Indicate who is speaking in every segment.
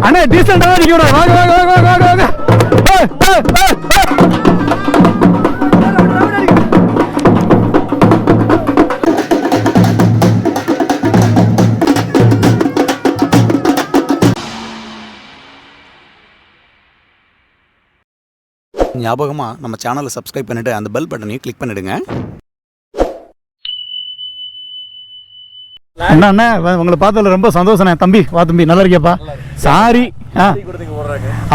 Speaker 1: அண்ணா டீசெண்டா நிக்கடா வாங்க வாங்க வாங்க வாங்க வாங்க
Speaker 2: ஞாபகமா நம்ம சேனலை சப்ஸ்கிரைப் பண்ணிட்டு அந்த பெல் பட்டனையும் கிளிக் பண்ணிடுங்க.
Speaker 1: அண்ணா அண்ணா உங்களை பார்த்ததுல ரொம்ப சந்தோஷம் தம்பி. வா தம்பி, நல்லா இருக்கியாப்பா? சாரி,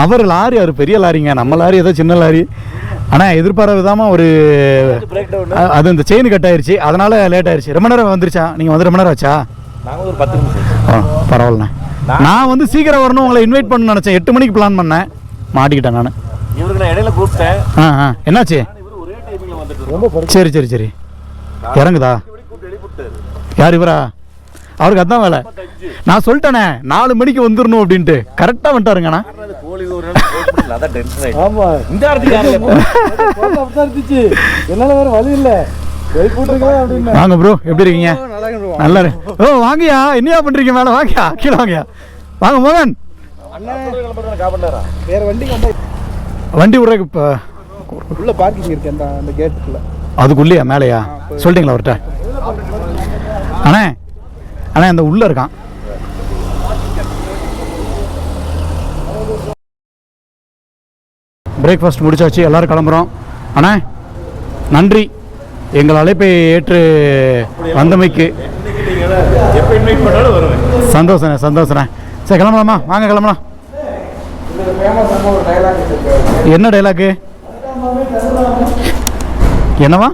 Speaker 1: அவர் லாரி, அவர் பெரிய லாரிங்க, நம்ம லாரி ஏதோ சின்ன லாரி. ஆனால் எதிர்பாராத விதமாக ஒரு அது இந்த செயின் கட் ஆயிடுச்சு, அதனால லேட் ஆயிடுச்சு. ரொம்ப நேரம் வந்துருச்சா? நீங்கள் வந்து ரொம்ப நேரம் ஆச்சா?
Speaker 3: நாங்கள் ஒரு 10 நிமிஷம்.
Speaker 1: பரவாயில்லண்ணே. நான் வந்து சீக்கிரம் வரணும், உங்களை இன்வைட் பண்ண நினச்சேன். 8 மணிக்கு பிளான் பண்ணேன், மாட்டிக்கிட்டேன் நான்.
Speaker 3: இவருக்கு நான் இடையில கூப்பிட்டேன்.
Speaker 1: என்னாச்சு? சரி சரி சரி, இறங்குதா? யார் இவரா? அவருக்கு அதான் வேலை. நான் சொல்லிட்டேனே 4 மணிக்கு வந்துடணும் அப்படின்ட்டு. கரெக்டாக வந்துட்டாருங்கண்ணா.
Speaker 4: என்னால வேற வழி இல்லை.
Speaker 1: வாங்க ப்ரோ, எப்படி இருக்கீங்க? நல்லா இருக்கு. ஓ வாங்கயா, என்னையா பண்றீங்க? மேலே வாங்கயா, கீழே வாங்கயா. வாங்க மோகன்.
Speaker 4: வேற
Speaker 1: வண்டி விட்றதுக்கு இப்போ
Speaker 4: உள்ள பார்க்கிங் இருக்கு, அந்த கேட்டுக்குள்ள.
Speaker 1: அதுக்குள்ளேயா? மேலேயா? சொல்லிட்டீங்களா அவர்கிட்ட? அண்ணே அண்ணே அந்த உள்ளே இருக்கான். பிரேக்ஃபாஸ்ட் முடிச்சாச்சு, எல்லோரும் கிளம்புறோம். அண்ணே நன்றி, எங்கள் அழைப்பை ஏற்று வந்தமைக்கு. சந்தோஷண்ணே சந்தோஷண்ணே. சரி கிளம்பலாமா? வாங்க கிளம்பலாம். என்ன டைலாக்கு? என்னவா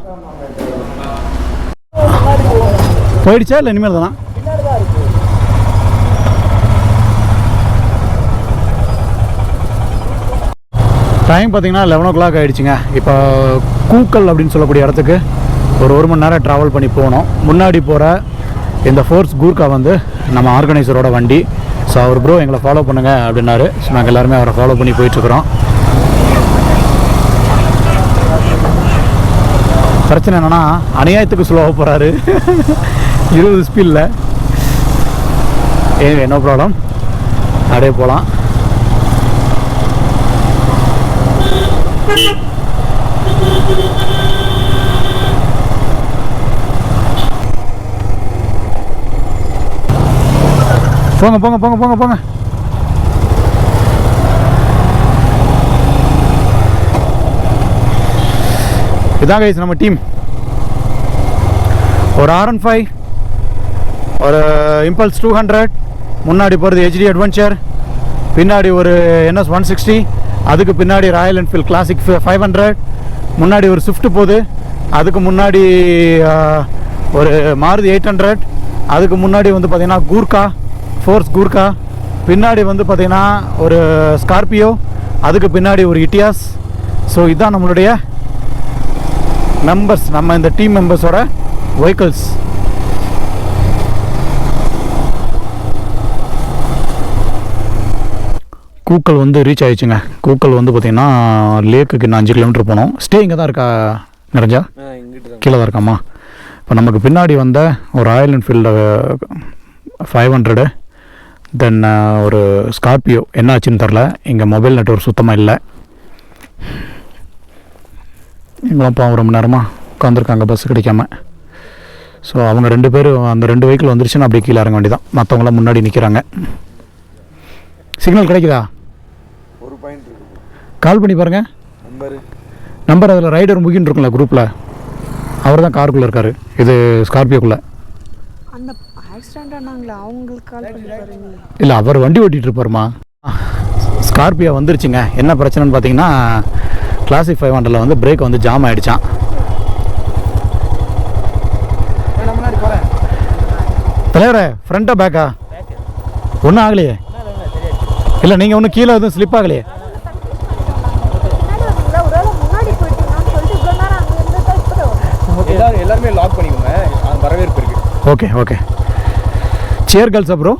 Speaker 1: போயிடுச்சா இல்லை இனிமேல் தானா? டைம் பார்த்தீங்கன்னா 11 o'clock ஆகிடுச்சிங்க. இப்போ கூக்கல் அப்படின்னு சொல்லக்கூடிய இடத்துக்கு ஒரு மணி நேரம் ட்ராவல் பண்ணி போகணும். முன்னாடி போகிற இந்த ஃபோர்ஸ் கூர்க்கா வந்து நம்ம ஆர்கனைசரோட வண்டி. ஸோ அவர் ப்ரோ எங்களை ஃபாலோ பண்ணுங்கள் அப்படின்னாரு. ஸோ நாங்கள் எல்லாருமே அவரை ஃபாலோ பண்ணி போயிட்டுருக்குறோம். பிரச்சனை என்னென்னா அநியாயத்துக்கு ஸ்லோவாக போகிறாரு. 20 ஸ்பீடில். நோ ப்ராப்ளம், அப்படியே போகலாம். போங்க போங்க போங்க போங்க போங்க. இதான் கைஸ் நம்ம டீம். ஒரு R15, ஒரு இம்பல்ஸ் 200, முன்னாடி போகிறது HD அட்வென்ச்சர், பின்னாடி ஒரு NS 160, அதுக்கு பின்னாடி ராயல் என்ஃபீல்ட் கிளாசிக் 500, முன்னாடி ஒரு ஸ்விஃப்ட் போகுது, அதுக்கு முன்னாடி ஒரு மாருதி 800, அதுக்கு முன்னாடி வந்து பார்த்திங்கன்னா கூர்க்கா ஃபோர்ஸ் கூர்க்கா, பின்னாடி வந்து பார்த்திங்கன்னா ஒரு ஸ்கார்பியோ, அதுக்கு பின்னாடி ஒரு இட்டியாஸ். ஸோ இதுதான் நம்மளுடைய மெம்பர்ஸ், நம்ம இந்த டீம் மெம்பர்ஸோட வெஹிக்கிள்ஸ். கூக்கல் வந்து ரீச் ஆகிடுச்சுங்க. கூக்கல் வந்து பார்த்திங்கன்னா லேக்குக்கு இன்னும் 5 கிலோமீட்டர் போனோம். ஸ்டே இங்கே தான் இருக்கா நிறைஞ்சா? கீழே தான் இருக்காம்மா. இப்போ நமக்கு பின்னாடி வந்த ஒரு ராயல் என்ஃபீல்டு 500, தென் ஒரு ஸ்கார்பியோ. என்ன ஆச்சுன்னு தெரில, இங்கே மொபைல் நெட்வொர்க் சுத்தமாக இல்லை. இங்கெல்லாம் பாவம் ரொம்ப நேரமாக உட்காந்துருக்காங்க பஸ் கிடைக்காம. ஸோ அவங்க 2 பேரும் அந்த 2 வெஹிக்கிள் வந்துருச்சுன்னா அப்படியே கீழே இறங்க வேண்டியதான். மற்றவங்களாம் முன்னாடி நிற்கிறாங்க. சிக்னல் கிடைக்குதா?
Speaker 4: ஒரு பாயிண்ட்
Speaker 1: கால் பண்ணி பாருங்கள். நம்பர் அதில் ரைடர் முகின்னு இருக்குல்ல குரூப்பில், அவர் தான் காருக்குள்ளே இருக்கார். இது ஸ்கார்பியோக்குள்ளே. இல்லை அவர் வண்டி ஓட்டிகிட்டு இருப்பாருமா. ஸ்கார்பியோ வந்துருச்சுங்க. என்ன பிரச்சனைன்னு பார்த்தீங்கன்னா கிளாசிக் 500 வந்து பிரேக் வந்து ஜாம் ஆகிடுச்சான். தலைவரே ஃப்ரண்ட்டா பேக்கா? ஒன்றும் ஆகலையே. இல்லை நீங்கள் ஒன்றும் கீழே எதுவும் ஸ்லிப் ஆகலையே?
Speaker 4: எல்லாருமே லாக் பண்ணிக்கோங்க, வரவேற்பு இருக்கு.
Speaker 1: Okay okay. சேர் கேர்ள்ஸா ப்ரோ?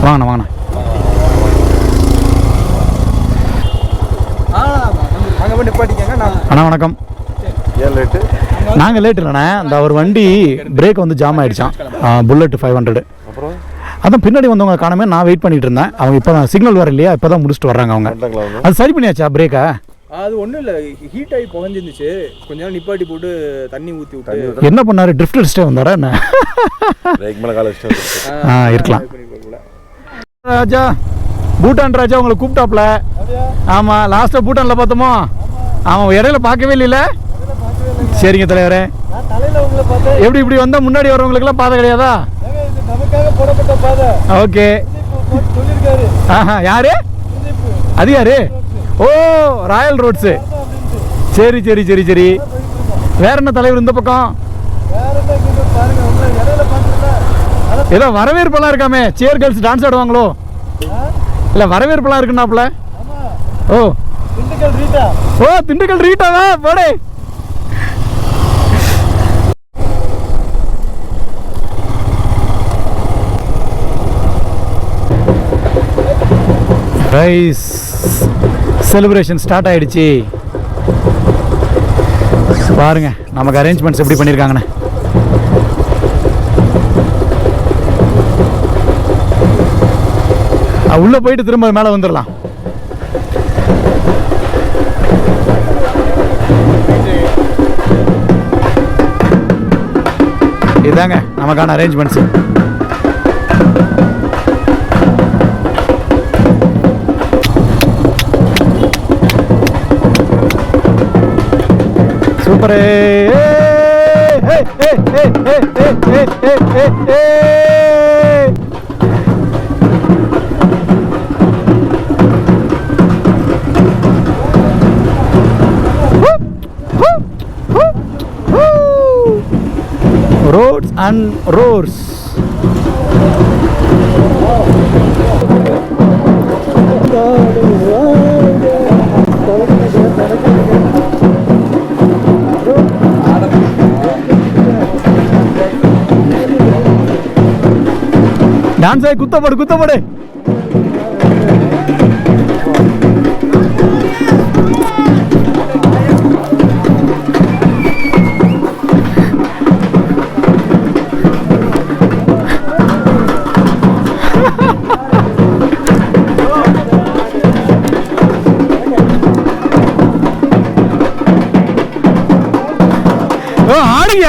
Speaker 1: வாங்கண்ணா வாங்கண்ணா.
Speaker 4: போய் நிப்பாட்டிக்கங்க. நான்
Speaker 1: அண்ணா வணக்கம்.
Speaker 3: ஏன் லேட்டு?
Speaker 1: நாங்கள் லேட் இல்லைண்ணே, அந்த ஒரு வண்டி பிரேக் வந்து ஜாம் ஆகிடுச்சான். புல்லட் 500.
Speaker 3: அப்புறம்
Speaker 1: அதான் பின்னாடி வந்தவங்க காணாம நான் வெயிட் பண்ணிட்டு இருந்தேன். அவங்க இப்போ தான் சிக்னல் வர இல்லையா, இப்போ தான் முடிச்சுட்டு வர்றாங்க அவங்க.
Speaker 3: வந்துட்டாங்களா அவங்க?
Speaker 1: அது சரி பண்ணியாச்சா பிரேக்கா?
Speaker 4: அது ஒன்றும் இல்லை, ஹீட் ஆகி புகஞ்சிருந்துச்சு. கொஞ்ச நேரம் நிப்பாட்டி போட்டு தண்ணி ஊற்றி விட்டு
Speaker 1: என்ன பண்ணாரு, ட்ரிஃப்ட் அடிச்சுட்டே வந்தாரா என்ன?
Speaker 3: பிரேக் மேலே காலை வச்சுட்டு
Speaker 1: இருக்கலாம். ராஜா பூட்டான் ராஜா உங்களை கூப்பிட்டாப்ல. ஆமாம், லாஸ்ட்டாக பூட்டானில் பார்த்தோமோ. ஆமாம், இடையில பார்க்கவே இல்லைல்ல. சரிங்க தலைவரே.
Speaker 4: தலையில் உங்களை பார்த்தேன்.
Speaker 1: எப்படி இப்படி வந்தால் முன்னாடி வரவங்களுக்குலாம் பாதை கிடையாதா?
Speaker 4: நமக்காக போடப்பட்ட பாதை.
Speaker 1: ஓகே.
Speaker 4: சொல்லியிருக்காரு.
Speaker 1: ஆஹா, யாரு அது? யாரு? ஓ, ராயல் ரோட்ஸு. சரி சரி சரி சரி. வேற என்ன தலைவர் இந்த பக்கம்?
Speaker 4: பாருங்க, உங்களை இடையில பார்த்துருந்தா
Speaker 1: ஏதோ வரவேற்பெல்லாம் இருக்காமே, சேர் கேர்ள்ஸ் டான்ஸ் ஆடுவாங்களோ? இல்லை, வரவேற்பெல்லாம் இருக்குன்னாப்புல. ஓ
Speaker 4: திண்டுக்கல் ரீட்டா.
Speaker 1: ஓ, திண்டுக்கல் ரீட்டாவா? போடே. ரைஸ் செலிப்ரேஷன் ஸ்டார்ட் ஆயிடுச்சு. பாருங்க நமக்கு அரேஞ்ச்மெண்ட்ஸ் எப்படி பண்ணியிருக்காங்கண்ணே. உள்ளே போயிட்டு திரும்ப மேலே வந்துடலாம். இதாங்க நமக்கான அரேஞ்ச்மெண்ட்ஸ். சூப்பரே. Roads and roars. டான்ஸ் ஆகி குத்தப்படு குத்தப்படு. ஆடுங்க.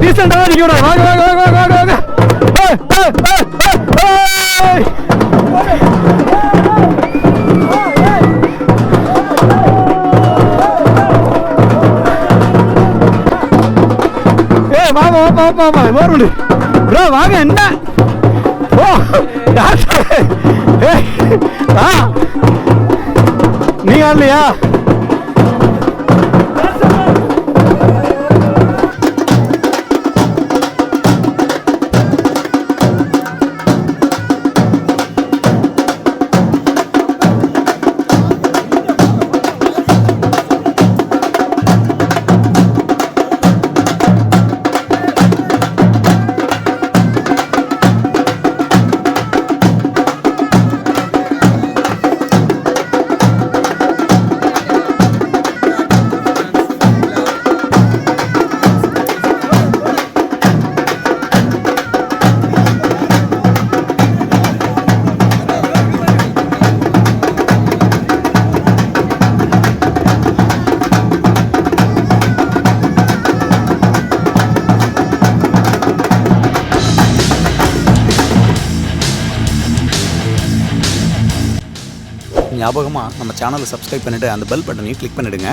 Speaker 1: டீசெண்டா நீங்க வாங்க வாங்க வாங்க வாங்க வாங்க வாங்க வாங்க வாங்க வாங்க ப்ரோ வாங்க என்ன ஓ நீங்க இல்லையா
Speaker 2: ஞாபகமாக நம்ம சேனலை சப்ஸ்கிரைப் பண்ணிவிட்டு அந்த பெல் பட்டனையும் கிளிக் பண்ணிவிடுங்க.